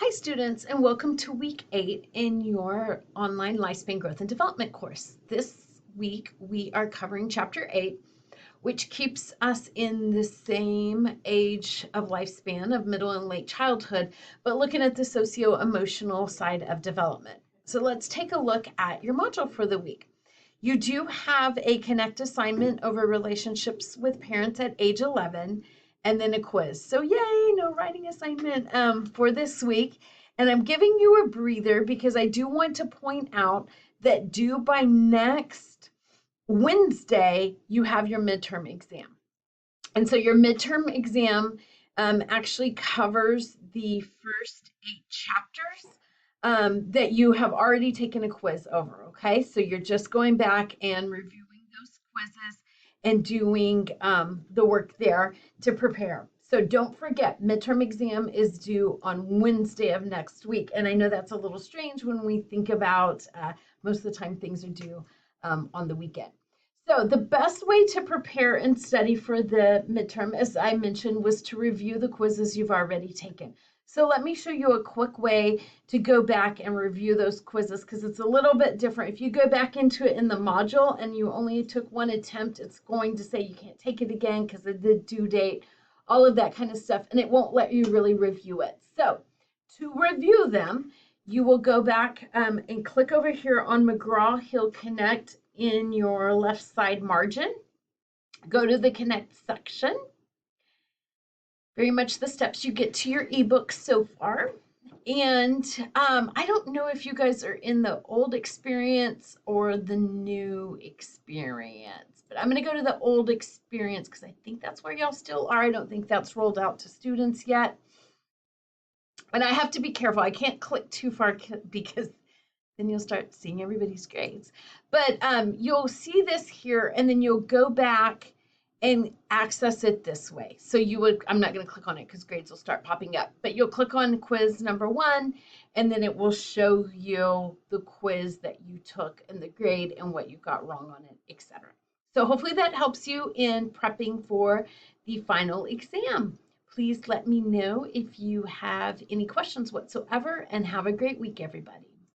Hi students, and welcome to week 8 in your online lifespan growth and development course. This week we are covering chapter 8, which keeps us in the same age of lifespan of middle and late childhood, but looking at the socio-emotional side of development. So let's take a look at your module for the week. You do have a Connect assignment over relationships with parents at age 11 and then a quiz. So yay, no writing assignment for this week. And I'm giving you a breather because I do want to point out that due by next Wednesday, you have your midterm exam. And so your midterm exam actually covers the first 8 chapters that you have already taken a quiz over, okay? So you're just going back and reviewing those quizzes and doing the work there to prepare. So don't forget, midterm exam is due on Wednesday of next week. And I know that's a little strange when we think about most of the time things are due on the weekend. So the best way to prepare and study for the midterm, as I mentioned, was to review the quizzes you've already taken. So let me show you a quick way to go back and review those quizzes because it's a little bit different. If you go back into it in the module and you only took one attempt, it's going to say you can't take it again because of the due date, all of that kind of stuff, and it won't let you really review it. So to review them, you will go back and click over here on McGraw-Hill Connect in your left side margin. Go to the Connect section. Very much the steps you get to your ebook so far. And I don't know if you guys are in the old experience or the new experience, but I'm going to go to the old experience because I think that's where y'all still are. I don't think that's rolled out to students yet. And I have to be careful. I can't click too far because then you'll start seeing everybody's grades. But you'll see this here, and then you'll go back and access it this way. So you would, I'm not going to click on it because grades will start popping up, but you'll click on quiz number 1, and then it will show you the quiz that you took and the grade and what you got wrong on it, etc. So hopefully that helps you in prepping for the final exam. Please let me know if you have any questions whatsoever, and have a great week, everybody.